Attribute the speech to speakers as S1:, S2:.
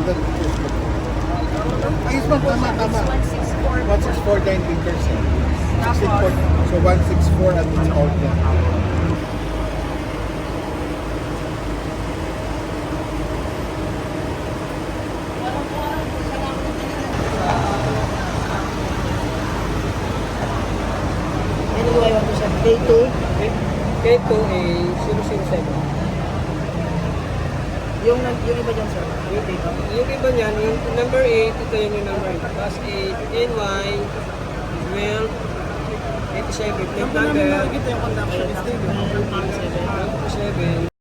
S1: that liters po. Ayos ma'am, tama. 164 9 liters eh. 64, so 164 at its all na.
S2: Anyway, want to say K2.
S3: K2 is 007.
S2: Yung iba dyan, sir.
S3: Yung iba niyan, yung number 8, ito yung number 8. Tapos 8, NY, 12, 87, plate number,
S2: 87.
S3: 87.